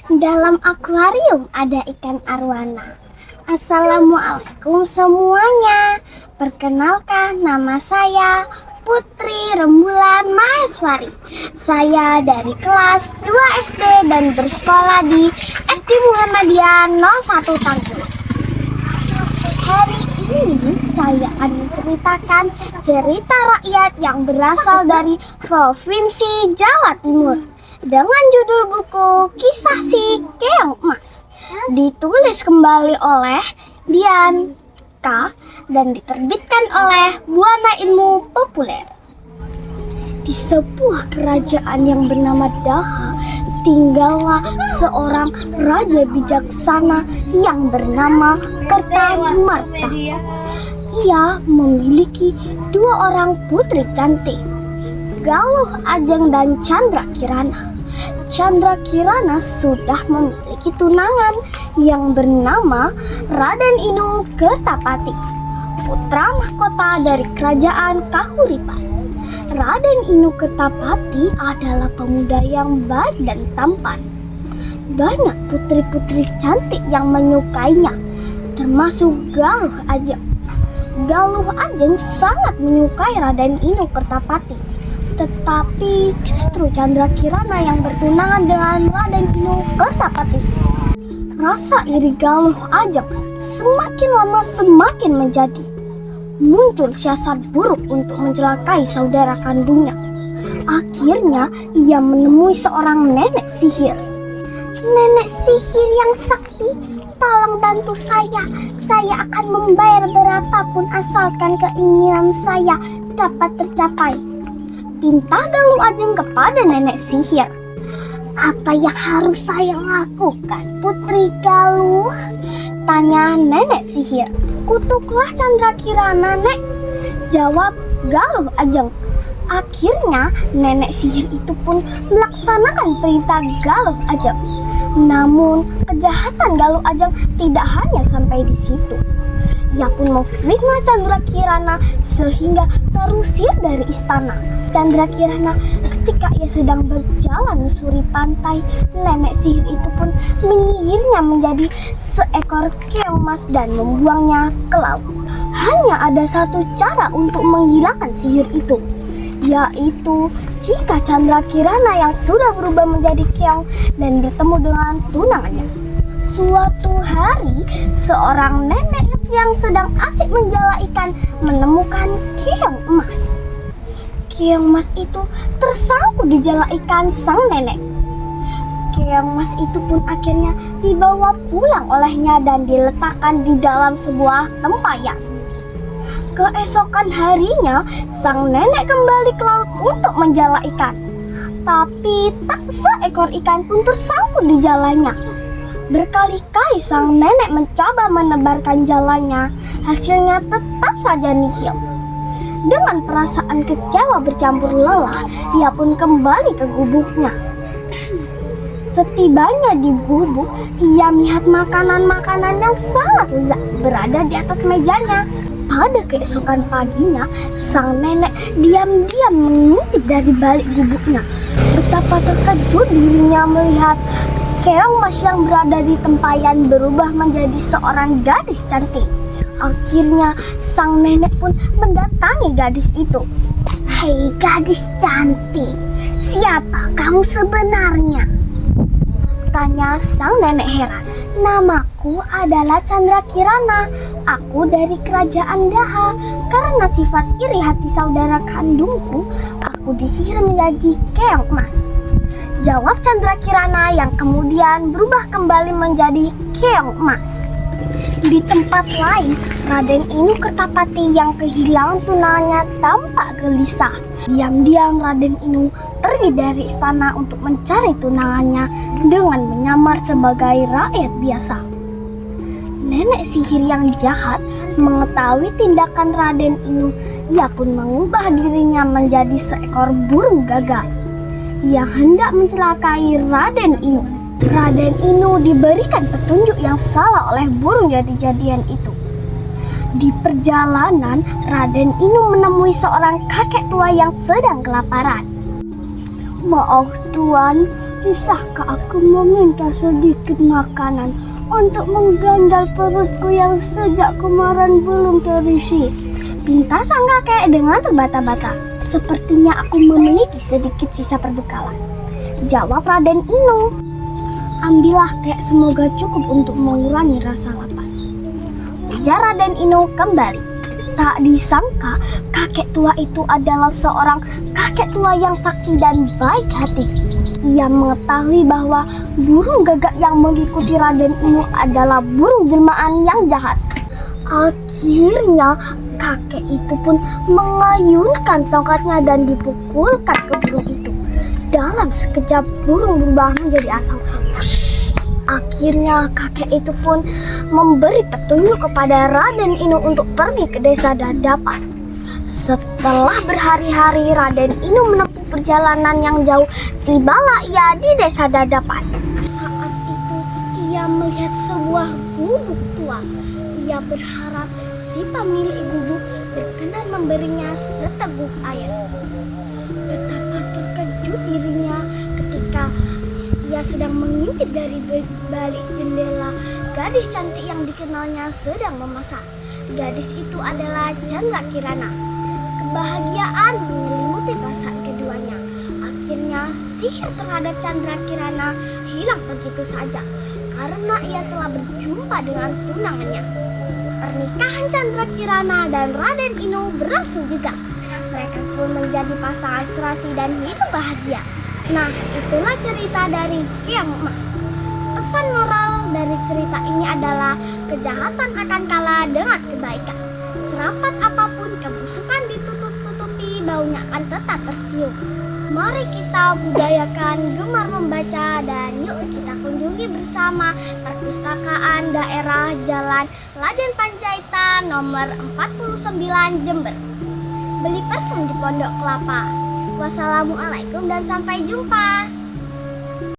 Dalam akuarium ada ikan arwana. Assalamualaikum semuanya. Perkenalkan, nama saya Putri Rembulan Maheswari. Saya dari kelas 2 SD dan bersekolah di SD Muhammadiyah 01 Tangguh. Hari ini saya akan menceritakan cerita rakyat yang berasal dari Provinsi Jawa Timur dengan judul buku Kisah Si Keong Emas, ditulis kembali oleh Dian K. dan diterbitkan oleh Buana Ilmu Populer. Di sebuah kerajaan yang bernama Daha, tinggallah seorang raja bijaksana yang bernama Kertamarta. Ia memiliki 2 orang putri cantik, Galuh Ajeng dan Chandra Kirana. Chandra Kirana sudah memiliki tunangan yang bernama Raden Inu Ketapati, putra mahkota dari kerajaan Kahuripan. Raden Inu Ketapati adalah pemuda yang baik dan tampan. Banyak putri-putri cantik yang menyukainya, termasuk Galuh Ajeng. Galuh Ajeng sangat menyukai Raden Inu Kertapati. Tetapi justru Chandra Kirana yang bertunangan dengan Raden Inu Kertapati. Rasa iri Galuh Ajeng semakin lama semakin menjadi. Muncul siasat buruk untuk mencelakai saudara kandungnya. Akhirnya ia menemui seorang nenek sihir. Nenek sihir yang sakti, tolong bantu saya. Saya akan membayar berapapun asalkan keinginan saya dapat tercapai, pinta Galuh Ajeng kepada nenek sihir. Apa yang harus saya lakukan, Putri Galuh? Tanya nenek sihir. Kutuklah Chandra Kirana, Nek, jawab Galuh Ajeng. Akhirnya nenek sihir itu pun melaksanakan perintah Galuh Ajeng. Namun kejahatan Galuh Ajeng tidak hanya sampai di situ. Ia pun memfitnah Chandra Kirana sehingga terusir dari istana. Chandra Kirana ketika ia sedang berjalan menyusuri pantai, nenek sihir itu pun menyihirnya menjadi seekor keong emas dan membuangnya ke laut. Hanya ada satu cara untuk menghilangkan sihir itu, yaitu jika Chandra Kirana yang sudah berubah menjadi keong dan bertemu dengan tunangannya. Suatu hari, seorang nenek yang sedang asik menjala ikan menemukan keong emas. Keong emas itu tersangkut di jala ikan sang nenek. Keong emas itu pun akhirnya dibawa pulang olehnya dan diletakkan di dalam sebuah tempayan. Keesokan harinya, sang nenek kembali ke laut untuk menjala ikan. Tapi tak seekor ikan pun tersangkut di jalannya. Berkali-kali sang nenek mencoba menebarkan jalannya, hasilnya tetap saja nihil. Dengan perasaan kecewa bercampur lelah, ia pun kembali ke gubuknya. Setibanya di gubuk, ia melihat makanan-makanan yang sangat lezat berada di atas mejanya. Pada keesokan paginya, sang nenek diam-diam mengintip dari balik gubuknya. Betapa terkejut dirinya melihat keong emas yang berada di tempayan berubah menjadi seorang gadis cantik. Akhirnya sang nenek pun mendatangi gadis itu. Hei gadis cantik, siapa kamu sebenarnya? Tanya sang nenek heran. Namaku adalah Chandra Kirana. Aku dari kerajaan Daha. Karena sifat iri hati saudara kandungku, aku disihir menjadi keong emas, jawab Chandra Kirana yang kemudian berubah kembali menjadi keong emas. Di tempat lain, Raden Inu Kertapati yang kehilangan tunangannya tampak gelisah. Diam-diam Raden Inu pergi dari istana untuk mencari tunangannya dengan menyamar sebagai rakyat biasa. Nenek sihir yang jahat mengetahui tindakan Raden Inu. Ia pun mengubah dirinya menjadi seekor burung gagak yang hendak mencelakai Raden Inu. Raden Inu diberikan petunjuk yang salah oleh burung jadi-jadian itu. Di perjalanan, Raden Inu menemui seorang kakek tua yang sedang kelaparan. Maaf tuan, Bisakah aku meminta sedikit makanan untuk mengganjal perutku yang sejak kemarin belum terisi? Pinta sang kakek dengan terbata-bata. Sepertinya aku memiliki sedikit sisa perbekalan, jawab Raden Inu. Ambillah kek, semoga cukup untuk mengurangi rasa lapar, ujar Raden Inu kembali. Tak disangka kakek tua itu adalah seorang kakek tua yang sakti dan baik hati. Ia mengetahui bahwa burung gagak yang mengikuti Raden Inu adalah burung jelmaan yang jahat. Akhirnya kakek itu pun mengayunkan tongkatnya dan dipukulkan ke burung itu. Dalam sekejap burung berubah menjadi asap. Akhirnya kakek itu pun memberi petunjuk kepada Raden Inu untuk pergi ke desa Dadapan. Setelah berhari-hari Raden Inu menempuh perjalanan yang jauh, tibalah ia di desa Dadapan. Saat itu ia melihat sebuah gubuk tua. Ia berharap si pemilik gubuk berkenan memberinya seteguk air. Betapa terkejut dirinya ketika ia sedang mengintip dari balik jendela gadis cantik yang dikenalnya sedang memasak. Gadis itu adalah Chandra Kirana. Kebahagiaan menyelimuti perasaan keduanya. Akhirnya sihir terhadap Chandra Kirana hilang begitu saja karena ia telah berjumpa dengan tunangannya. Pernikahan Chandra Kirana dan Raden Inu berlangsung juga. Mereka pun menjadi pasangan serasi dan hidup bahagia. Nah, itulah cerita dari Kiang Emas. Pesan moral dari cerita ini adalah kejahatan akan kalah dengan kebaikan. Serapat apapun kebusukan ditutup-tutupi, baunya akan tetap tercium. Mari kita budayakan gemar membaca dan yuk kita kunjungi bersama Perpustakaan Daerah Jalan Lajen Panjaitan nomor 49 Jember. Beli parfum di Pondok Kelapa. Wassalamualaikum dan sampai jumpa.